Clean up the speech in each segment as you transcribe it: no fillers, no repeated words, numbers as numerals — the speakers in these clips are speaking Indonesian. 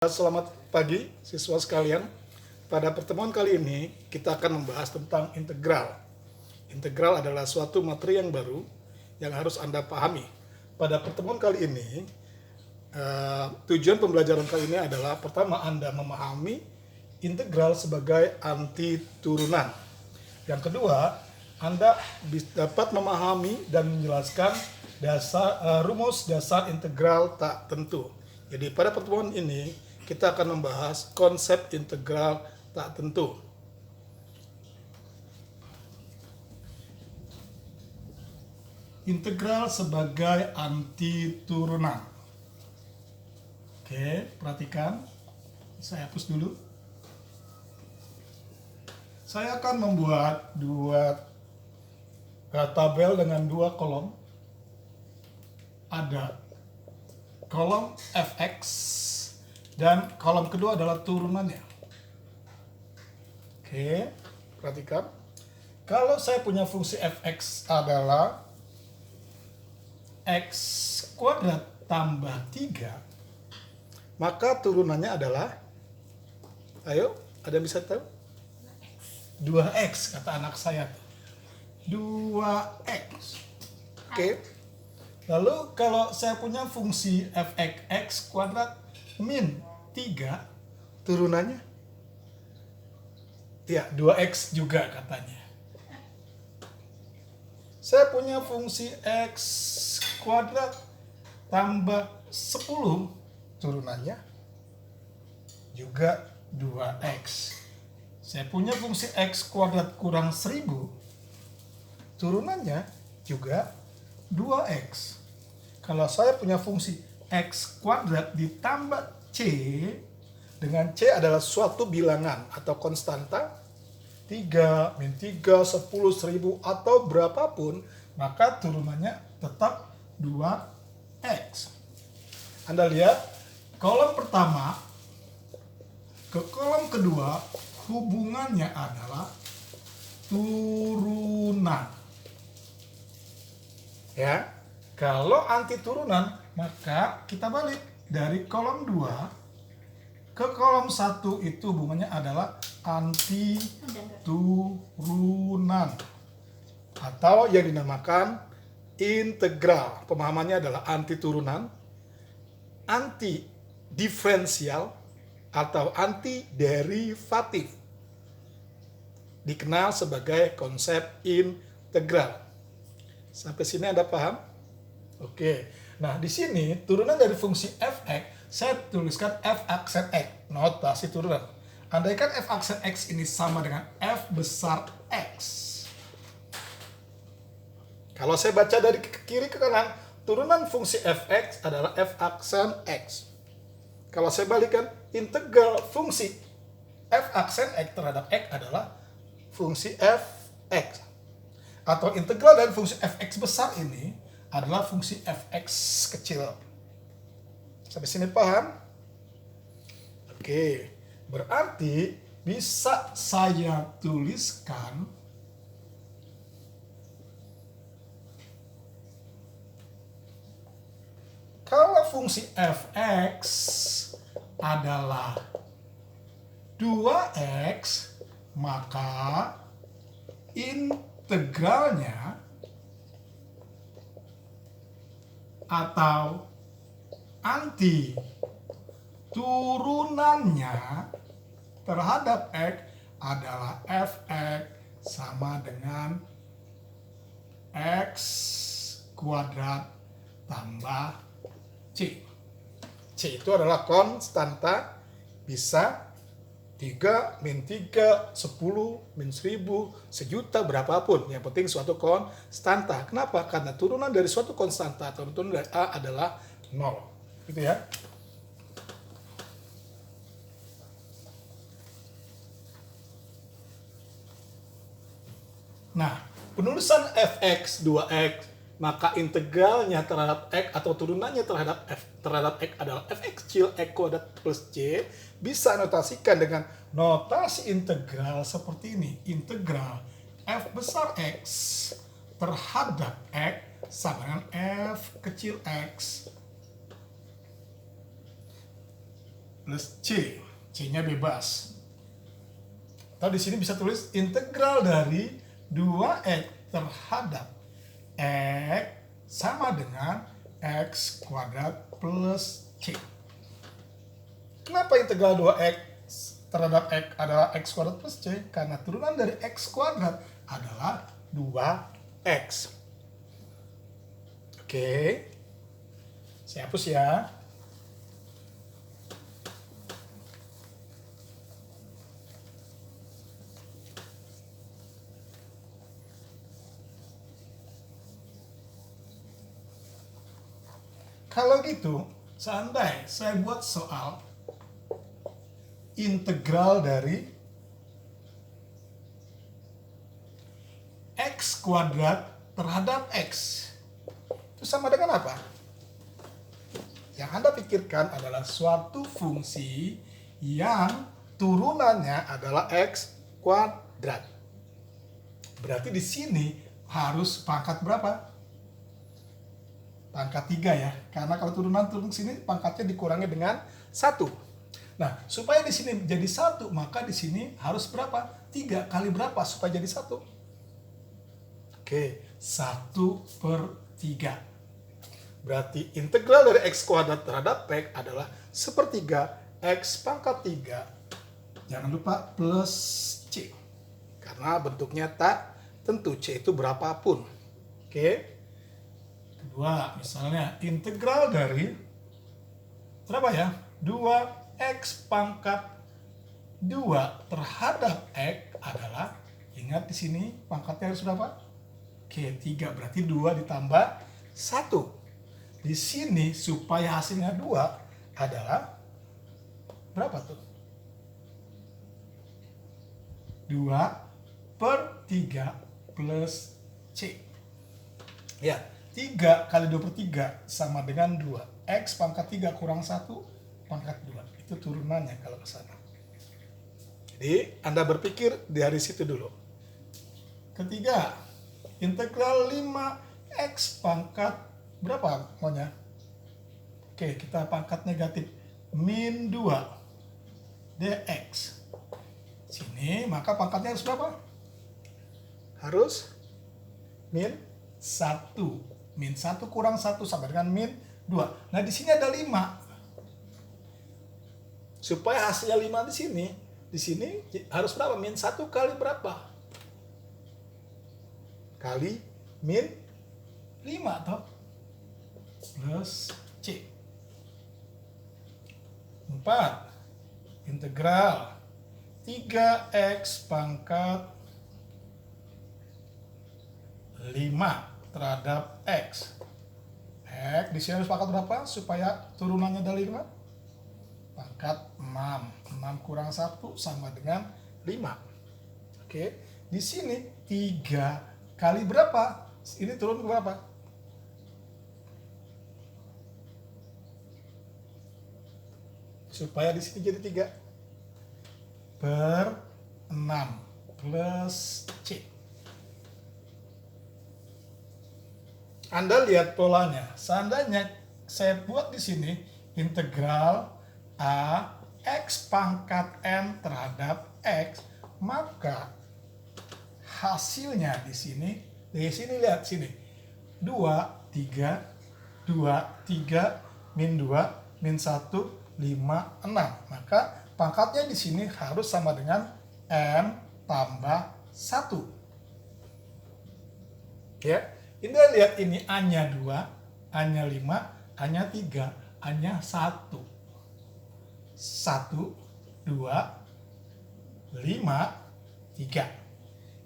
Selamat pagi siswa sekalian. Pada pertemuan kali ini kita akan membahas tentang integral. Integral adalah suatu materi yang baru yang harus Anda pahami. Pada pertemuan kali ini tujuan pembelajaran kali ini adalah pertama Anda memahami integral sebagai anti turunan. Yang kedua, Anda dapat memahami dan menjelaskan rumus dasar integral tak tentu. Jadi pada pertemuan ini kita akan membahas konsep integral tak tentu. Integral sebagai anti turunan. Oke, perhatikan. Saya hapus dulu. Saya akan membuat dua tabel dengan dua kolom. Ada kolom fx dan kolom kedua adalah turunannya. Oke, perhatikan. Kalau saya punya fungsi fx adalah x kuadrat tambah 3, maka turunannya adalah, ayo, ada yang bisa tahu? 2x, kata anak saya. 2x. Oke. Lalu kalau saya punya fungsi fx x kuadrat min 3, turunannya ya 2x juga katanya. Saya punya fungsi x kuadrat tambah 10, turunannya juga 2x. Saya punya fungsi x kuadrat kurang 1000, turunannya juga 2x. Kalau saya punya fungsi x kuadrat ditambah c, dengan c adalah suatu bilangan atau konstanta, 3, min 3, 10, 1000 atau berapapun, maka turunannya tetap 2x. Anda lihat, kolom pertama ke kolom kedua hubungannya adalah turunan. Ya, kalau anti turunan, maka kita balik dari kolom 2 ke kolom 1, itu hubungannya adalah anti turunan atau yang dinamakan integral. Pemahamannya adalah anti turunan, anti diferensial atau anti derivatif. Dikenal sebagai konsep integral. Sampai sini Anda paham? Oke. Nah, di sini turunan dari fungsi fx, saya tuliskan f aksen x, notasi turunan. Andaikan f aksen x ini sama dengan f besar x. Kalau saya baca dari kiri ke kanan, turunan fungsi fx adalah f aksen x. Kalau saya balikan, integral fungsi f aksen x terhadap x adalah fungsi fx. Atau integral dari fungsi fx besar ini adalah fungsi fx kecil. Sampai sini paham? Oke, berarti bisa saya tuliskan kalau fungsi fx adalah 2x, maka integralnya atau anti turunannya terhadap x adalah fx sama dengan x kuadrat tambah c. C itu adalah konstanta, bisa 3, min 3, 10, min 1000, sejuta, berapapun. Yang penting suatu konstanta. Kenapa? Karena turunan dari suatu konstanta atau turunan dari A adalah 0. Gitu ya. Nah, penulisan fx 2x, maka integralnya terhadap x atau turunannya terhadap x adalah fx kecil x kuadrat plus c, bisa notasikan dengan notasi integral seperti ini. Integral f besar x terhadap x sama dengan f kecil x plus C. C-nya bebas. Atau di sini bisa tulis integral dari 2x terhadap x sama dengan x kuadrat plus C. Kenapa integral 2x terhadap x adalah x kuadrat plus C? Karena turunan dari x kuadrat adalah 2x. Oke. Saya hapus ya. Kalau gitu, seandainya saya buat soal integral dari x kuadrat terhadap x, itu sama dengan apa? Yang Anda pikirkan adalah suatu fungsi yang turunannya adalah x kuadrat. Berarti di sini harus pangkat berapa? Pangkat 3 ya, karena kalau turun ke sini pangkatnya dikurangi dengan 1. Nah, supaya di sini jadi 1, maka di sini harus berapa? 3 kali berapa supaya jadi 1? Oke, 1/3. Berarti integral dari x kuadrat terhadap x adalah 1/3 x pangkat 3. Jangan lupa plus C. Karena bentuknya tak tentu, C itu berapapun. Oke. Kedua, misalnya integral dari berapa ya? 2x pangkat 2 terhadap x adalah, ingat di sini pangkatnya harus berapa? Oke, 3, berarti 2 ditambah 1. Di sini supaya hasilnya 2 adalah berapa tuh? 2/3 plus C. Ya, 3 kali 2/3 sama dengan 2. X pangkat 3 kurang 1 pangkat 2. Itu turunannya kalau ke sana. Jadi, Anda berpikir dari situ dulu. Ketiga, integral 5x pangkat berapa maunya? Oke, kita pangkat negatif. Min 2 dx. Sini, maka pangkatnya harus berapa? Harus min 1. Min 1 kurang 1 sama dengan min 2. Nah, di sini ada 5. Supaya hasilnya 5 di sini harus berapa? Min 1 kali berapa? Kali min 5 toh? Plus C. 4. Integral 3x pangkat 5 terhadap x. X di sini harus pangkat berapa supaya turunannya dari 5? Pangkat 6. 6 kurang 1 sama dengan 5. Oke, di sini 3 kali berapa? Ini turun ke berapa? Supaya di sini jadi 3/6 plus C. Anda lihat polanya. Seandainya saya buat di sini integral A x pangkat n terhadap x, maka hasilnya di sini lihat sini. 2, 3, 2, 3, min 2, min 1, 5, 6. Maka pangkatnya di sini harus sama dengan n tambah 1. Ya. Ini lihat ini A-nya 2, A-nya 5, A-nya 3, A-nya 1. 1, 2, 5, 3.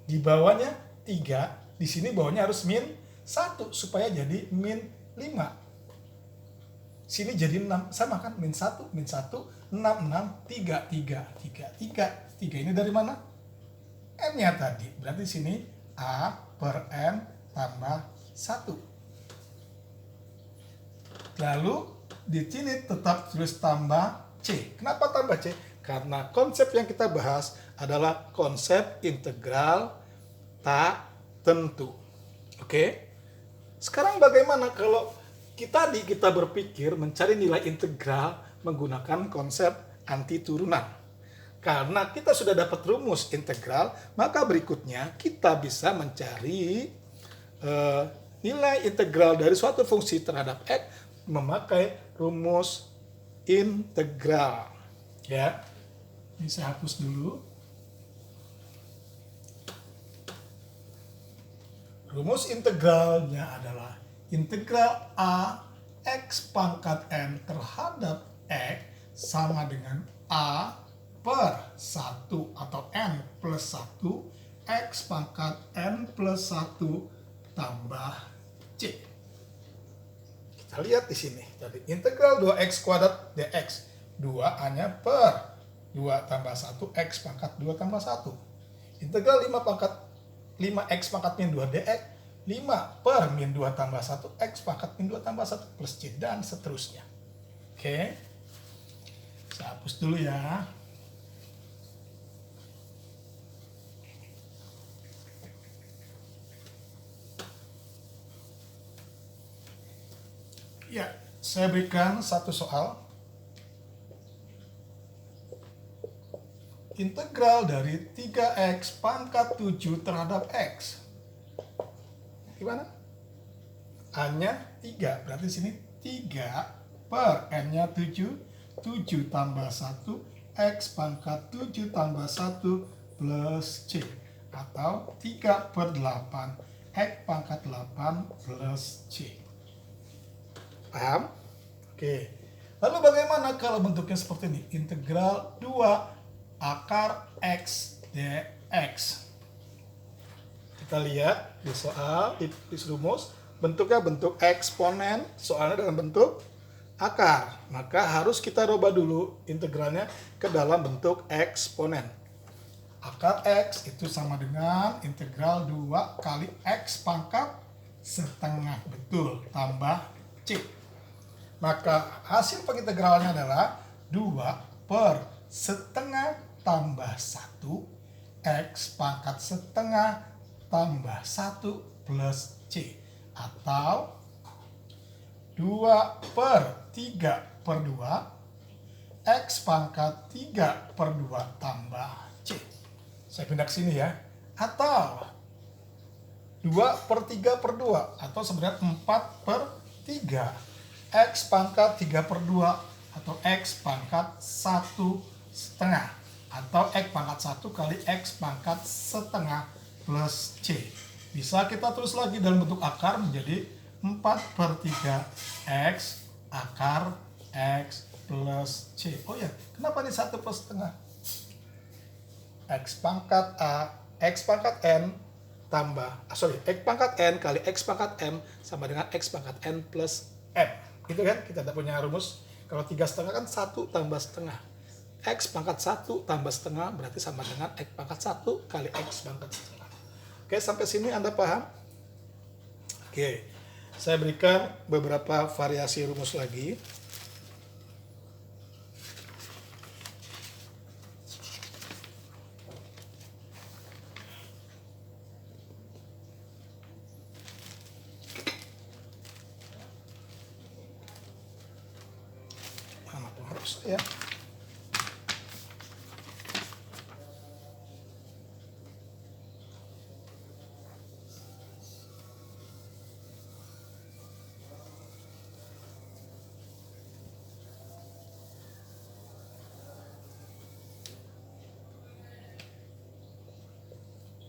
Di bawahnya 3, di sini bawahnya harus min 1 supaya jadi min 5. Sini jadi 6, sama kan? Min 1, 6, 6, 3, 3. 3 ini dari mana? N-nya tadi. Berarti sini A per N tambah 1. Lalu di sini tetap tulis tambah C. Kenapa tambah C? Karena konsep yang kita bahas adalah konsep integral tak tentu. Oke? Sekarang bagaimana kalau kita berpikir mencari nilai integral menggunakan konsep anti turunan. Karena kita sudah dapat rumus integral, maka berikutnya kita bisa mencari nilai integral dari suatu fungsi terhadap x memakai rumus integral. Ya, ini saya hapus dulu. Rumus integralnya adalah integral A x pangkat n terhadap x sama dengan A per 1 atau n plus 1 x pangkat n plus 1 tambah c. Kita lihat di sini. Jadi integral 2x kuadrat dx. 2a-nya per 2 tambah 1 x pangkat 2 tambah 1. Integral 5x pangkat min 2 dx, 5 per min 2 tambah 1 x pangkat min 2 tambah 1 plus c, dan seterusnya. Oke, saya hapus dulu ya. Ya, saya berikan satu soal. Integral dari 3x pangkat 7 terhadap x. Gimana? A-nya 3, berarti sini 3 per n-nya 7, 7 tambah 1, x pangkat 7 tambah 1 plus c. Atau 3 per 8, x pangkat 8 plus c. Paham? Oke. Lalu bagaimana kalau bentuknya seperti ini? Integral 2 akar x dx. Kita lihat di soal, di rumus, bentuknya bentuk eksponen, soalnya dalam bentuk akar. Maka harus kita rubah dulu integralnya ke dalam bentuk eksponen. Akar x itu sama dengan integral 2 kali x pangkat setengah, betul, tambah c. Maka hasil pengintegralnya adalah 2 per setengah tambah 1 x pangkat setengah tambah 1 plus c. Atau 2 per 3 per 2 x pangkat 3 per 2 tambah c. Saya pindah ke sini ya. Atau 2 per 3 per 2 atau sebenarnya 4 per 3 x pangkat 3 per 2 atau x pangkat 1 setengah atau x pangkat 1 kali x pangkat setengah plus c. Bisa kita tulis lagi dalam bentuk akar menjadi 4 per 3 x akar x plus c. Oh ya, kenapa ini 1 plus setengah? X pangkat a, x pangkat n tambah, x pangkat n kali x pangkat m sama dengan x pangkat n plus m. Gitu kan? Kita tidak punya rumus. Kalau 3 setengah kan 1 tambah setengah. X pangkat 1 tambah setengah berarti sama dengan X pangkat 1 kali X pangkat setengah. Oke, sampai sini Anda paham? Oke, saya berikan beberapa variasi rumus lagi. Mana harus ya?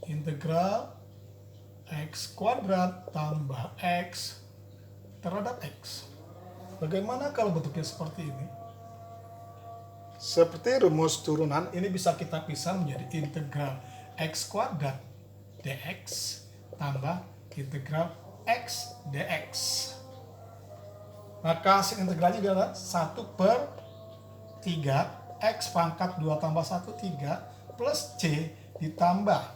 Integral x kuadrat tambah x terhadap x. Bagaimana kalau bentuknya seperti ini? Seperti rumus turunan, ini bisa kita pisah menjadi integral x kuadrat dx tambah integral x dx. Maka hasil integralnya adalah 1 per 3 x pangkat 2 tambah 1, 3 plus c ditambah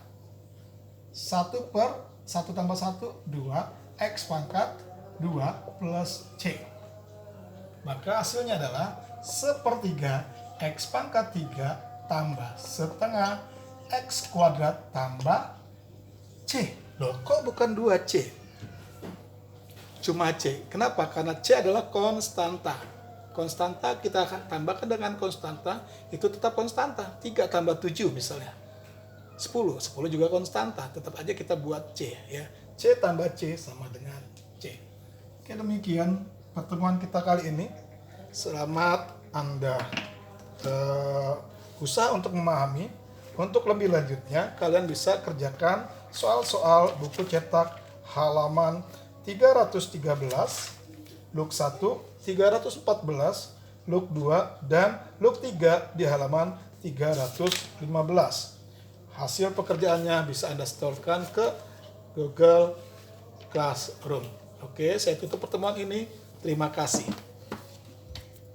1 per 1 tambah 1, 2 x pangkat 2 plus c. Maka hasilnya adalah sepertiga x pangkat 3 tambah setengah x kuadrat tambah c. Loh, kok bukan 2c? Cuma c. Kenapa? Karena c adalah konstanta. konstanta kita akan tambahkan dengan konstanta, itu tetap konstanta. 3 tambah 7 misalnya 10 juga konstanta, tetap aja kita buat C ya. C tambah C sama dengan C. Oke, demikian pertemuan kita kali ini. Selamat Anda usaha untuk memahami. Untuk lebih lanjutnya, kalian bisa kerjakan soal-soal buku cetak halaman 313, Luk 1, 314, Luk 2, dan Luk 3 di halaman 315. Hasil pekerjaannya bisa Anda setorkan ke Google Classroom. Oke, saya tutup pertemuan ini. Terima kasih.